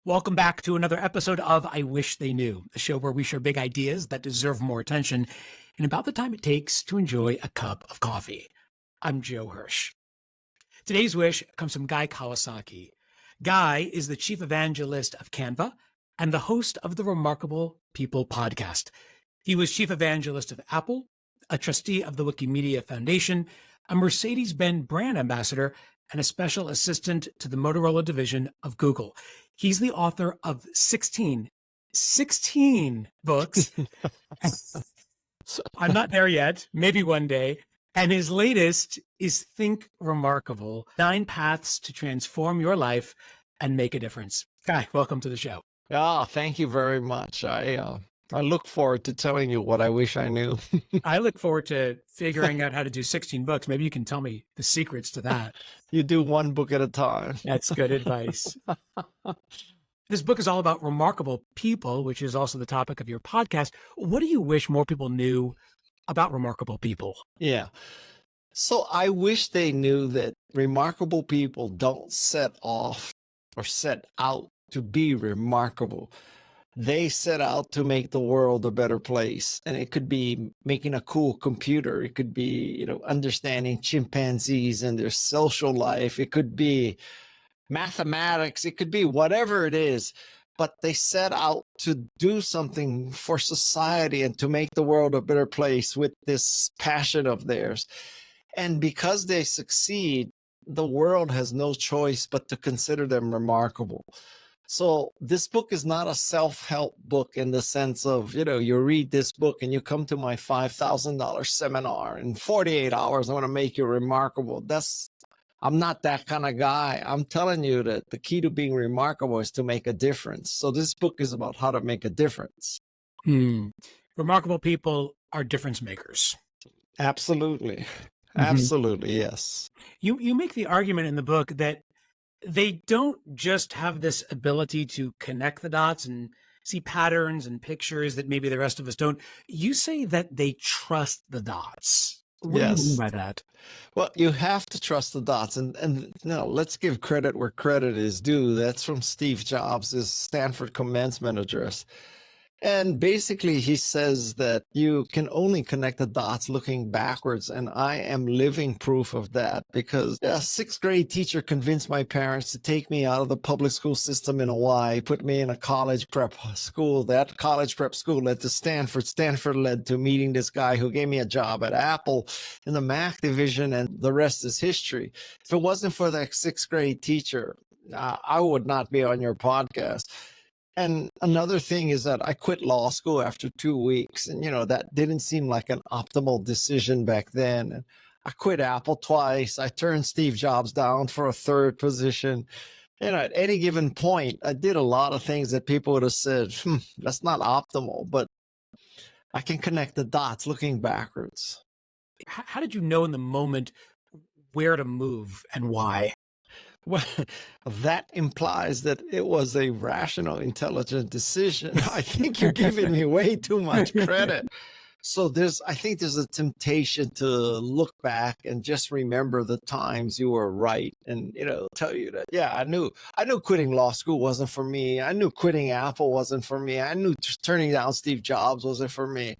Welcome back to another episode of I Wish They Knew, a show where we share big ideas that deserve more attention in about the time it takes to enjoy a cup of coffee. I'm Joe Hirsch. Today's wish comes from Guy Kawasaki. Guy is the chief evangelist of Canva and the host of the Remarkable People podcast. He was chief evangelist of Apple, a trustee of the Wikimedia Foundation, a Mercedes-Benz brand ambassador, and a special assistant to the Motorola division of Google. He's the author of 16 books. I'm not there yet, maybe one day. And his latest is Think Remarkable, 9 Paths to Transform Your Life and Make a Difference. Guy, welcome to the show. Thank you very much. I look forward to telling you what I wish I knew. I look forward to figuring out how to do 16 books. Maybe you can tell me the secrets to that. You do one book at a time. That's good advice. This book is all about remarkable people, which is also the topic of your podcast. What do you wish more people knew about remarkable people? Yeah. So I wish they knew that remarkable people don't set off or set out to be remarkable. They set out to make the world a better place. And it could be making a cool computer. It could be, understanding chimpanzees and their social life. It could be mathematics. It could be whatever it is. But they set out to do something for society and to make the world a better place with this passion of theirs. And because they succeed, the world has no choice but to consider them remarkable. So this book is not a self-help book in the sense of, you read this book and you come to my $5,000 seminar in 48 hours, I want to make you remarkable. I'm not that kind of guy. I'm telling you that the key to being remarkable is to make a difference. So this book is about how to make a difference. Remarkable people are difference makers. Absolutely. Absolutely. Yes. You make the argument in the book that they don't just have this ability to connect the dots and see patterns and pictures that maybe the rest of us don't. You say that they trust the dots. What do you mean by that? Well, you have to trust the dots. And let's give credit where credit is due. That's from Steve Jobs' Stanford commencement address. And basically, he says that you can only connect the dots looking backwards. And I am living proof of that because a 6th grade teacher convinced my parents to take me out of the public school system in Hawaii, put me in a college prep school. That college prep school led to Stanford. Stanford led to meeting this guy who gave me a job at Apple in the Mac division. And the rest is history. If it wasn't for that 6th grade teacher, I would not be on your podcast. And another thing is that I quit law school after 2 weeks. And, that didn't seem like an optimal decision back then. And I quit Apple twice. I turned Steve Jobs down for a 3rd position. At any given point, I did a lot of things that people would have said, that's not optimal. But I can connect the dots looking backwards. How did you know in the moment where to move and why? Well, that implies that it was a rational, intelligent decision. I think you're giving me way too much credit. So I think there's a temptation to look back and just remember the times you were right and, tell you that, I knew quitting law school wasn't for me. I knew quitting Apple wasn't for me. I knew turning down Steve Jobs wasn't for me.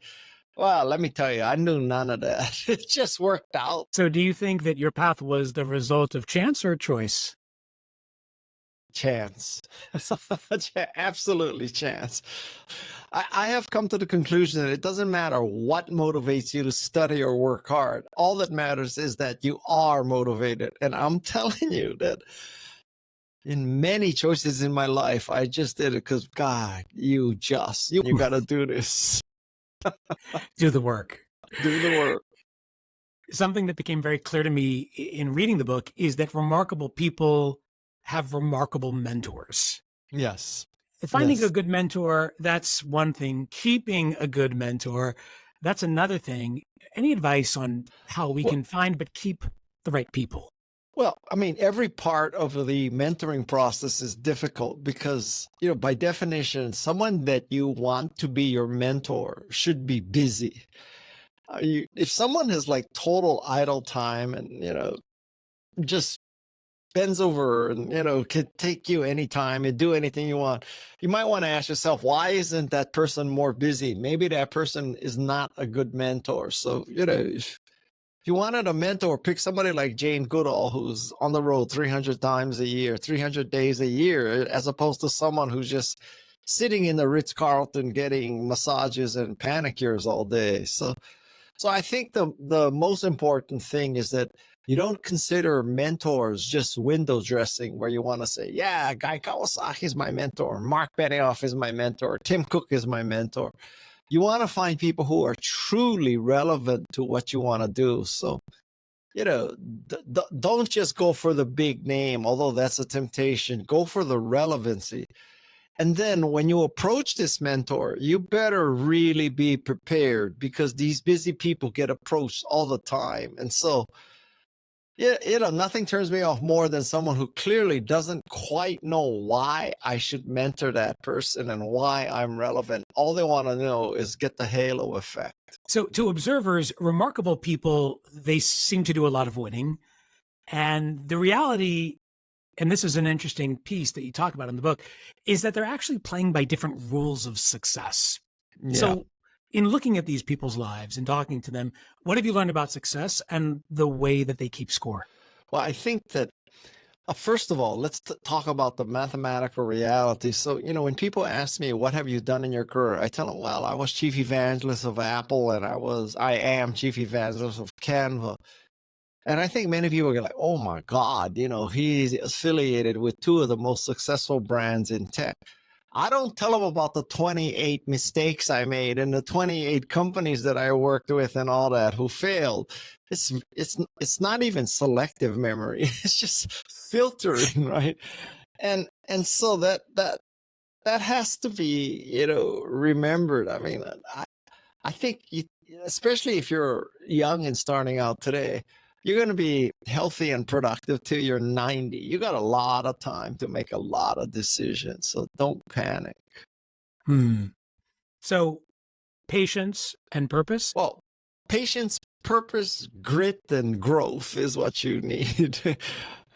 Well, let me tell you, I knew none of that. It just worked out. So do you think that your path was the result of chance or choice? Chance. Absolutely chance. I have come to the conclusion that it doesn't matter what motivates you to study or work hard. All that matters is that you are motivated. And I'm telling you that in many choices in my life, I just did it because, God, you got to do this. Do the work. Do the work. Something that became very clear to me in reading the book is that remarkable people have remarkable mentors. Yes. Finding a good mentor, that's one thing. Keeping a good mentor, that's another thing. Any advice on how we can find but keep the right people? Well, I mean, every part of the mentoring process is difficult because, by definition, someone that you want to be your mentor should be busy. If someone has like total idle time and, just bends over and, could take you anytime and do anything you want. You might want to ask yourself, why isn't that person more busy? Maybe that person is not a good mentor. So, if you wanted a mentor, pick somebody like Jane Goodall, who's on the road 300 times a year, 300 days a year, as opposed to someone who's just sitting in the Ritz-Carlton getting massages and manicures all day. So I think the most important thing is that you don't consider mentors just window dressing, where you want to say, yeah, Guy Kawasaki is my mentor, Mark Benioff is my mentor, Tim Cook is my mentor. You want to find people who are truly relevant to what you want to do. So, don't just go for the big name, although that's a temptation. Go for the relevancy. And then when you approach this mentor, you better really be prepared, because these busy people get approached all the time. And so, yeah, nothing turns me off more than someone who clearly doesn't quite know why I should mentor that person and why I'm relevant. All they want to know is get the halo effect. So to observers, remarkable people, they seem to do a lot of winning. And the reality, and this is an interesting piece that you talk about in the book, is that they're actually playing by different rules of success. Yeah. So in looking at these people's lives and talking to them, what have you learned about success and the way that they keep score? Well, I think that, first of all, let's talk about the mathematical reality. So, when people ask me, what have you done in your career? I tell them, well, I was chief evangelist of Apple, and I am chief evangelist of Canva. And I think many people get like, oh my God, he's affiliated with two of the most successful brands in tech. I don't tell them about the 28 mistakes I made and the 28 companies that I worked with and all that who failed. It's not even selective memory. It's just filtering, right? And so that has to be, remembered. I mean, I think especially if you're young and starting out today, you're going to be healthy and productive till you're 90. You got a lot of time to make a lot of decisions. So don't panic. So patience and purpose? Well, patience, purpose, grit, and growth is what you need.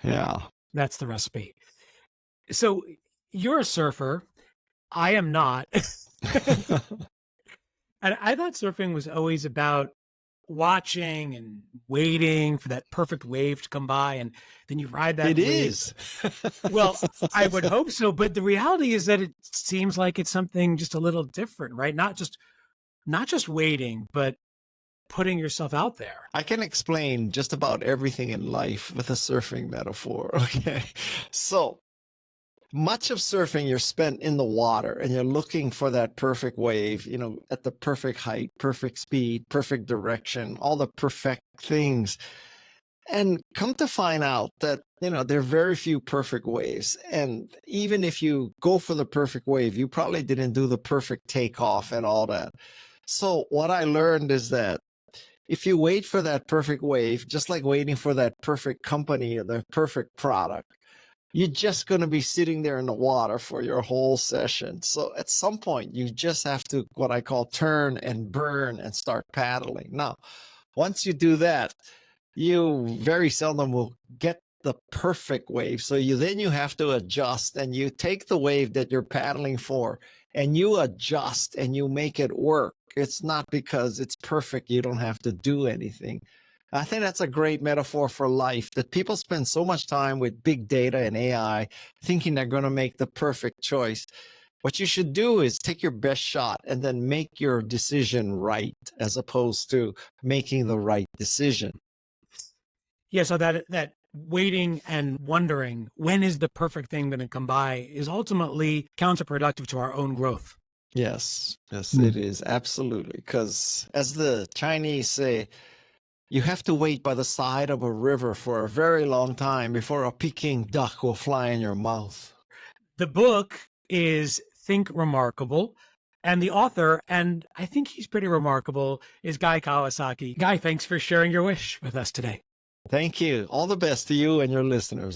Yeah. That's the recipe. So you're a surfer. I am not. And I thought surfing was always about watching and waiting for that perfect wave to come by, and then you ride that It wave. is. Well, I would hope so, but the reality is that it seems like it's something just a little different, right? Not just waiting, but putting yourself out there. I can explain just about everything in life with a surfing metaphor. Okay. So much of surfing, you're spent in the water and you're looking for that perfect wave, at the perfect height, perfect speed, perfect direction, all the perfect things. And come to find out that, there are very few perfect waves. And even if you go for the perfect wave, you probably didn't do the perfect takeoff and all that. So what I learned is that if you wait for that perfect wave, just like waiting for that perfect company or the perfect product, you're just going to be sitting there in the water for your whole session. So at some point, you just have to, what I call, turn and burn and start paddling. Now, once you do that, you very seldom will get the perfect wave. So you have to adjust, and you take the wave that you're paddling for and you adjust and you make it work. It's not because it's perfect you don't have to do anything. I think that's a great metaphor for life, that people spend so much time with big data and AI thinking they're going to make the perfect choice. What you should do is take your best shot and then make your decision right, as opposed to making the right decision. Yeah, so that waiting and wondering when is the perfect thing going to come by is ultimately counterproductive to our own growth. Yes, it is. Absolutely. Because as the Chinese say, you have to wait by the side of a river for a very long time before a Peking duck will fly in your mouth. The book is Think Remarkable, and the author, and I think he's pretty remarkable, is Guy Kawasaki. Guy, thanks for sharing your wish with us today. Thank you. All the best to you and your listeners.